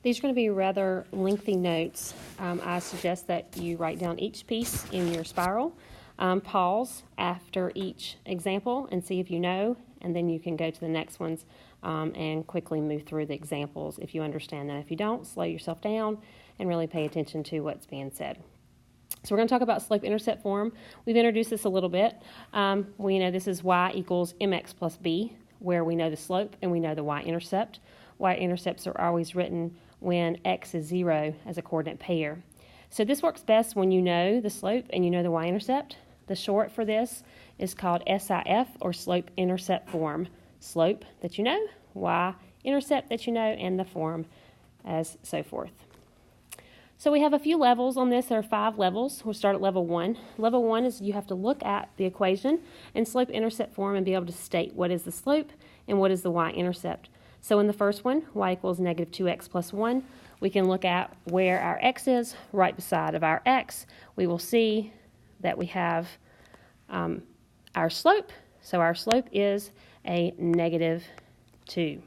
These are going to be rather lengthy notes. I suggest that you write down each piece in your spiral, pause after each example and see if you know, and then you can go to the next ones and quickly move through the examples if you understand them. If you don't, slow yourself down and really pay attention to what's being said. So we're going to talk about slope-intercept form. We've introduced this a little bit. We know this is y equals mx plus b, where we know the slope and we know the y-intercept. Y-intercepts are always written when x is 0 as a coordinate pair. So this works best when you know the slope and you know the y-intercept. The short for this is called SIF, or slope-intercept form. Slope that you know, y-intercept that you know, and the form as so forth. So we have a few levels on this. There are 5 levels. We'll start at level 1. Level 1 is you have to look at the equation in slope-intercept form and be able to state what is the slope and what is the y-intercept. So in the first one, y equals negative 2x plus 1, we can look at where our x is. Right beside of our x, we will see that we have our slope. So our slope is a negative 2.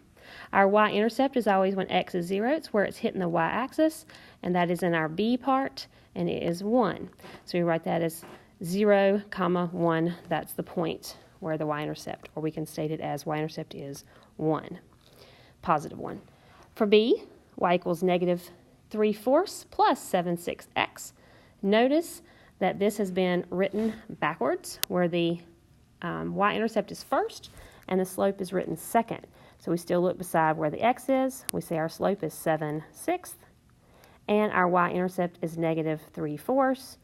Our y-intercept is always when x is 0. It's where it's hitting the y-axis, and that is in our b part, and it is 1. So we write that as 0, 1. That's the point where the y-intercept, or we can state it as y-intercept is 1, positive 1. For b, y equals negative 3/4 plus 7/6x. Notice that this has been written backwards, where the y-intercept is first and the slope is written second. So we still look beside where the x is. We say our slope is 7/6, and our y-intercept is negative 3/4,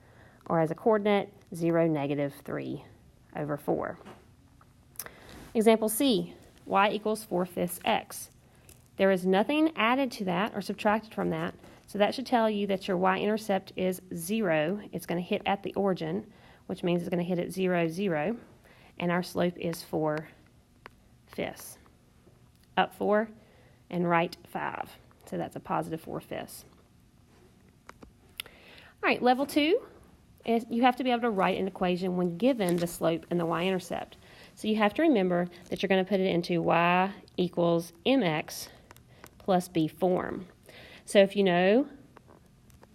or as a coordinate, 0, negative 3/4. Example C, y equals 4/5 x. There is nothing added to that or subtracted from that, so that should tell you that your y-intercept is 0. It's going to hit at the origin, which means it's going to hit at 0, 0, and our slope is 4/5. Up 4 and right 5. So that's a positive 4/5. All right, level 2 is you have to be able to write an equation when given the slope and the y-intercept. So you have to remember that you're going to put it into y equals mx plus b form. So if you know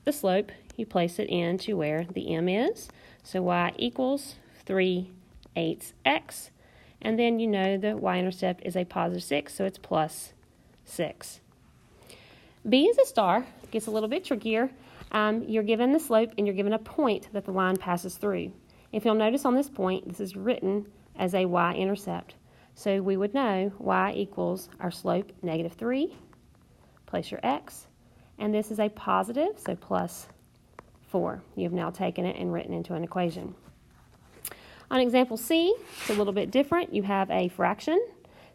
the slope, you place it into where the m is. So y equals 3/8 x. And then you know the y-intercept is a positive 6, so it's plus 6. B is a star. It gets a little bit trickier. You're given the slope and you're given a point that the line passes through. If you'll notice on this point, this is written as a y-intercept. So we would know y equals our slope, negative 3. Place your x. And this is a positive, so plus 4. You've now taken it and written into an equation. On example C, it's a little bit different. You have a fraction.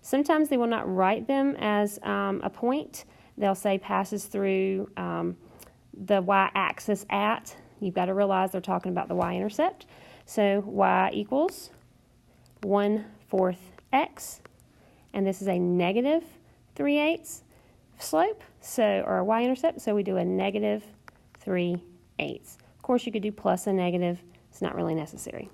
Sometimes they will not write them as a point. They'll say passes through the y-axis at. You've got to realize they're talking about the y-intercept. So y equals 1/4 x, and this is a negative 3/8 slope, so, or a y-intercept, so we do a negative 3/8. Of course, you could do plus a negative. It's not really necessary.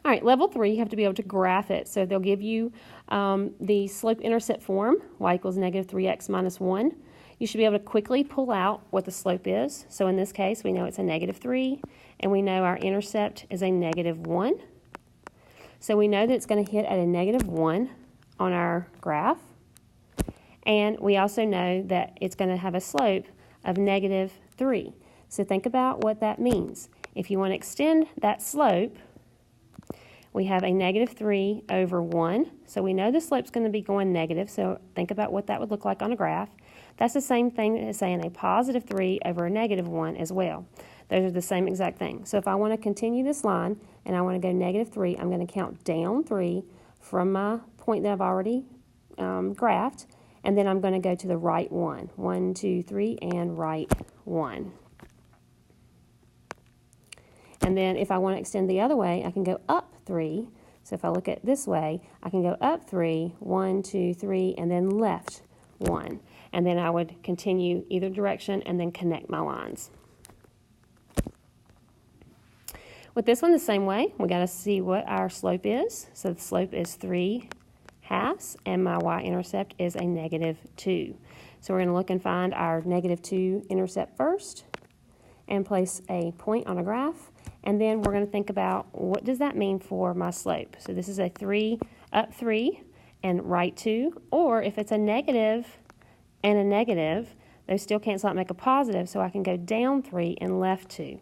All right, level 3, you have to be able to graph it. So they'll give you the slope-intercept form, y equals negative 3x minus 1. You should be able to quickly pull out what the slope is. So in this case, we know it's a negative 3, and we know our intercept is a negative 1. So we know that it's going to hit at a negative 1 on our graph. And we also know that it's going to have a slope of negative 3. So think about what that means. If you want to extend that slope, we have a negative 3 over 1. So we know the slope's going to be going negative, so think about what that would look like on a graph. That's the same thing as saying a positive 3 over a negative 1 as well. Those are the same exact thing. So if I want to continue this line and I want to go negative 3, I'm going to count down 3 from my point that I've already graphed, and then I'm going to go to the right 1. 1, 2, 3, and right 1. And then if I want to extend the other way, I can go up 3. So if I look at it this way, I can go up 3, 1, 2, 3, and then left 1. And then I would continue either direction and then connect my lines. With this one, the same way, we got to see what our slope is. So the slope is 3 halves, and my y-intercept is a -2. So we're going to look and find our -2 intercept first and place a point on a graph, and then we're going to think about what does that mean for my slope. So this is a 3, up 3, and right 2, or if it's a negative and a negative, those still cancel out and make a positive, so I can go down 3 and left 2.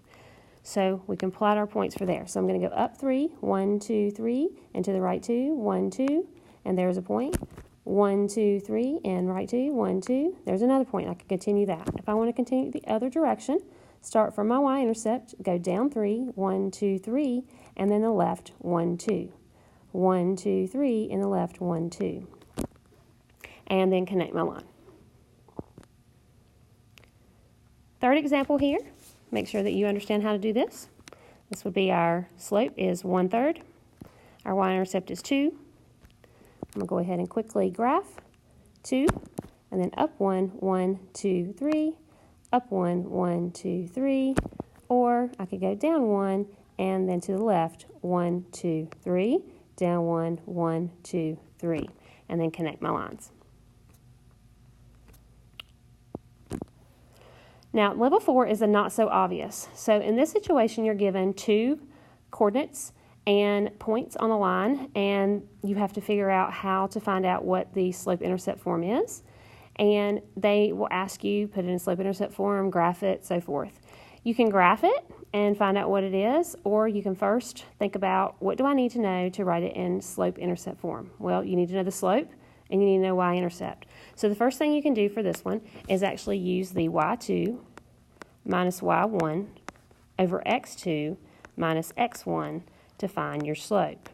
So we can plot our points for there. So I'm going to go up 3, 1, 2, 3, and to the right 2, 1, 2, and there's a point. 1, 2, 3, and right 2, 1, 2. There's another point. I can continue that. If I want to continue the other direction, start from my y-intercept, go down 3, 1, 2, 3, and then the left, 1, 2. 1, 2, 3, and the left, 1, 2. And then connect my line. Third example here, make sure that you understand how to do this. This would be our slope is 1/3. Our y-intercept is 2. I'm going to go ahead and quickly graph 2, and then up 1, 1, 2, 3, up 1, 1, 2, 3, or I could go down 1, and then to the left, 1, 2, 3, down 1, 1, 2, 3, and then connect my lines. Now, level 4 is a not so obvious. So in this situation, you're given 2 coordinates and points on a line, and you have to figure out how to find out what the slope-intercept form is. And they will ask you, put it in slope-intercept form, graph it, so forth. You can graph it and find out what it is, or you can first think about, what do I need to know to write it in slope-intercept form? Well, you need to know the slope, and you need to know y-intercept. So the first thing you can do for this one is actually use the y2 minus y1 over x2 minus x1 to find your slope.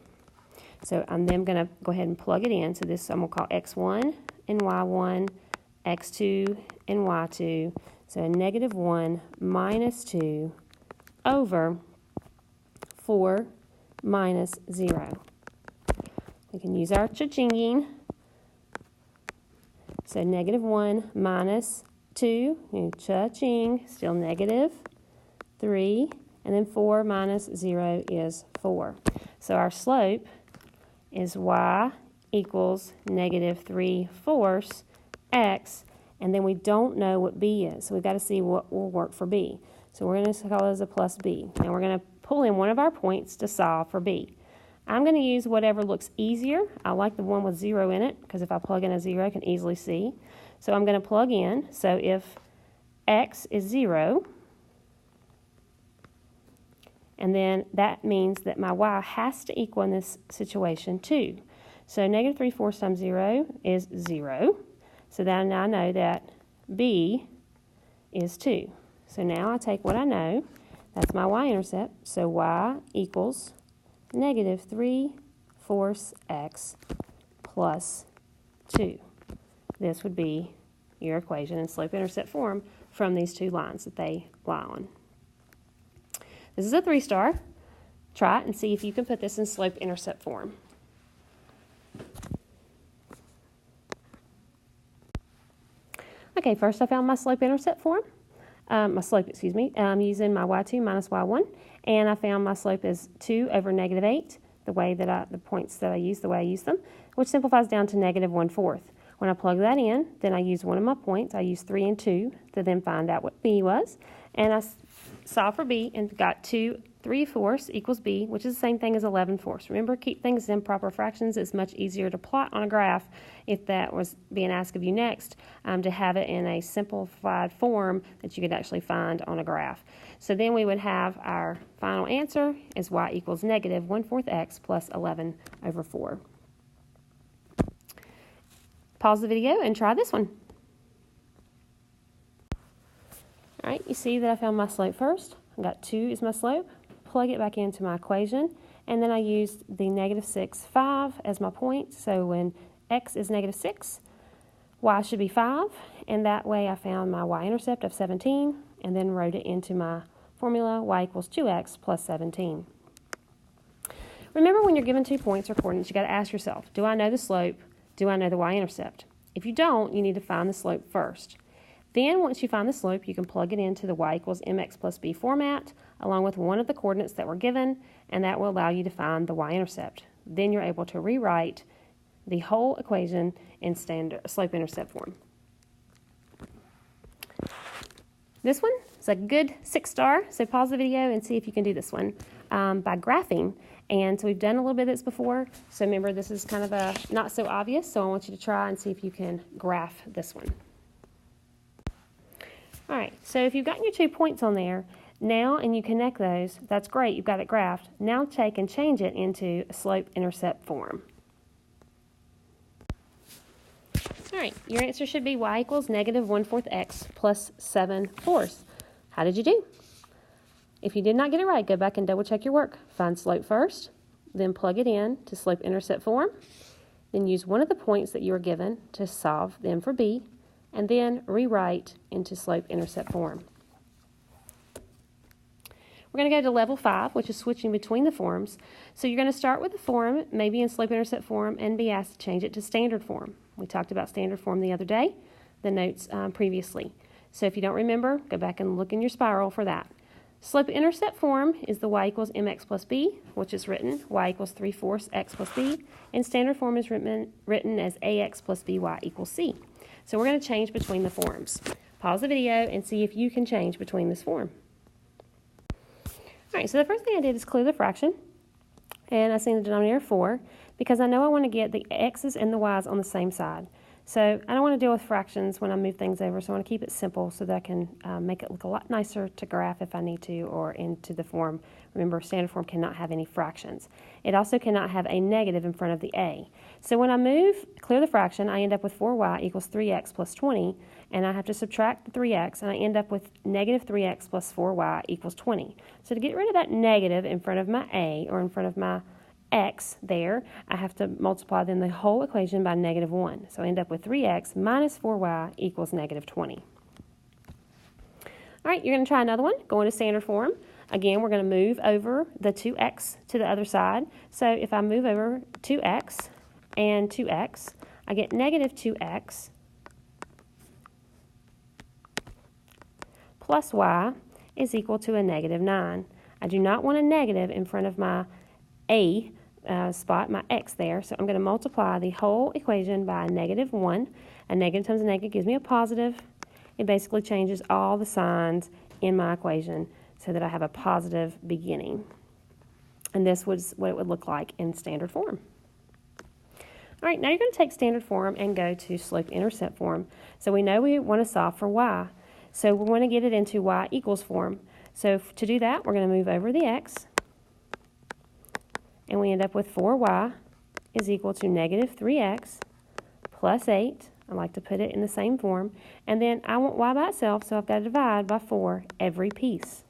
So I'm then going to go ahead and plug it in. So this I'm going to call x1 and y1, x2 and y2. So a -1 minus 2 over 4 minus 0. We can use our cha-chinging. So -1 minus 2, cha-ching, still -3, and then 4 minus 0 is 4. So our slope is y equals -3/4 x, and then we don't know what b is, so we've got to see what will work for b. So we're going to call this a plus b. Now we're going to pull in one of our points to solve for b. I'm going to use whatever looks easier. I like the one with 0 in it, because if I plug in a 0, I can easily see. So I'm going to plug in. So if x is 0, and then that means that my y has to equal in this situation 2. So -3/4 times 0 is 0. So now I know that b is 2. So now I take what I know, that's my y-intercept, so y equals -3/4 x plus 2. This would be your equation in slope-intercept form from these two lines that they lie on. This is a 3-star. Try it and see if you can put this in slope-intercept form. Okay, first I found my slope-intercept form. I'm using my y2 minus y1, and I found my slope is 2 over -8, the points that I use, the way I use them, which simplifies down to -1/4. When I plug that in, then I use one of my points. I use 3 and 2 to then find out what b was, and I solved for b and got 2/3 equals b, which is the same thing as 11/4. Remember, keep things in proper fractions. It's much easier to plot on a graph if that was being asked of you next, to have it in a simplified form that you could actually find on a graph. So then we would have our final answer is y equals -1/4 x plus 11/4. Pause the video and try this one. All right, you see that I found my slope first. I got 2 is my slope. Plug it back into my equation, and then I used the -6, 5 as my point. So when x is -6, y should be 5, and that way I found my y-intercept of 17, and then wrote it into my formula, y equals 2x plus 17. Remember, when you're given 2 points or coordinates, you got to ask yourself, do I know the slope? Do I know the y-intercept? If you don't, you need to find the slope first. Then, once you find the slope, you can plug it into the y equals mx plus b format, along with one of the coordinates that were given, and that will allow you to find the y-intercept. Then you're able to rewrite the whole equation in standard slope-intercept form. This one is a good 6-star, so pause the video and see if you can do this one by graphing. And so we've done a little bit of this before, so remember this is kind of a not so obvious, so I want you to try and see if you can graph this one. All right, so if you've gotten your 2 points on there, now, and you connect those, that's great, you've got it graphed. Now take and change it into a slope-intercept form. All right, your answer should be y equals negative 1/4 x plus 7/4. How did you do? If you did not get it right, go back and double check your work. Find slope first, then plug it in to slope-intercept form, then use one of the points that you were given to solve them for b, and then rewrite into slope-intercept form. We're going to go to level 5, which is switching between the forms. So you're going to start with the form, maybe in slope-intercept form, and be asked to change it to standard form. We talked about standard form the other day, the notes previously. So if you don't remember, go back and look in your spiral for that. Slope-intercept form is the y equals mx plus b, which is written y equals 3/4 x plus b, and standard form is written as ax plus by equals c. So we're going to change between the forms. Pause the video and see if you can change between this form. All right, so the first thing I did is clear the fraction, and I seen the denominator 4 because I know I want to get the x's and the y's on the same side. So I don't want to deal with fractions when I move things over, so I want to keep it simple so that I can make it look a lot nicer to graph if I need to, or into the form. Remember, standard form cannot have any fractions. It also cannot have a negative in front of the a. So when I clear the fraction, I end up with 4y equals 3x plus 20, and I have to subtract the 3x, and I end up with negative 3x plus 4y equals 20. So to get rid of that negative in front of my a, or in front of my x there, I have to multiply then the whole equation by negative 1. So I end up with 3x minus 4y equals negative 20. All right, you're going to try another one. Go into standard form. Again, we're going to move over the 2x to the other side. So if I move over 2x and 2x, I get negative 2x plus y is equal to a negative 9. I do not want a negative in front of my a spot, my x there, so I'm going to multiply the whole equation by a negative 1. A negative times a negative gives me a positive. It basically changes all the signs in my equation so that I have a positive beginning. And this was what it would look like in standard form. All right, now you're going to take standard form and go to slope-intercept form. So we know we want to solve for y. So we want to get it into y equals form. So to do that, we're going to move over the x, and we end up with 4y is equal to negative 3x plus 8. I like to put it in the same form. And then I want y by itself, so I've got to divide by 4 every piece.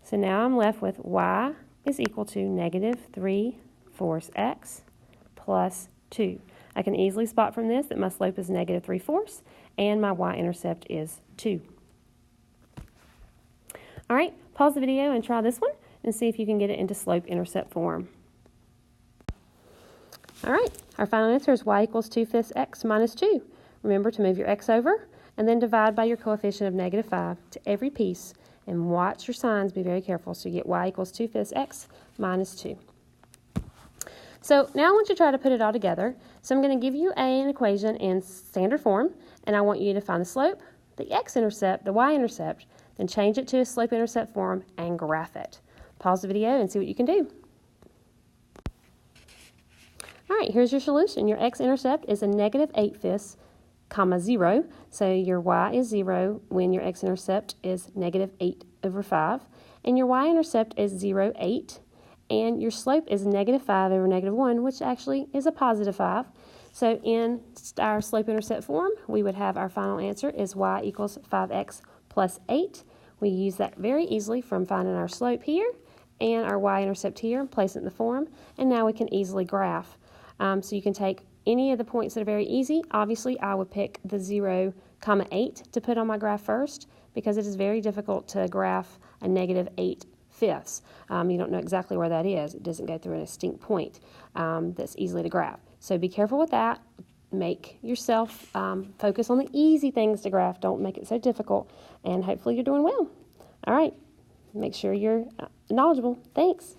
So now I'm left with y is equal to negative 3/4 x plus 2. I can easily spot from this that my slope is negative 3/4 and my y-intercept is 2. All right, pause the video and try this one and see if you can get it into slope-intercept form. All right, our final answer is y equals 2/5 x minus 2. Remember to move your x over and then divide by your coefficient of negative 5 to every piece, and watch your signs, be very careful, so you get y equals 2/5 x minus 2. So now I want you to try to put it all together. So I'm going to give you an equation in standard form, and I want you to find the slope, the x-intercept, the y-intercept, then change it to a slope-intercept form and graph it. Pause the video and see what you can do. All right, here's your solution. Your x-intercept is a negative 8/5, 0. So your y is 0 when your x-intercept is negative 8/5. And your y-intercept is 0, 8. And your slope is negative 5 over negative 1, which actually is a positive 5. So in our slope-intercept form, we would have our final answer is y equals 5x plus 8. We use that very easily from finding our slope here and our y-intercept here and place it in the form. And now we can easily graph. So you can take any of the points that are very easy. Obviously, I would pick the 0, 8 to put on my graph first because it is very difficult to graph a negative 8/5. You don't know exactly where that is. It doesn't go through a distinct point that's easily to graph. So be careful with that. Make yourself focus on the easy things to graph. Don't make it so difficult, and hopefully you're doing well. All right, make sure you're knowledgeable. Thanks.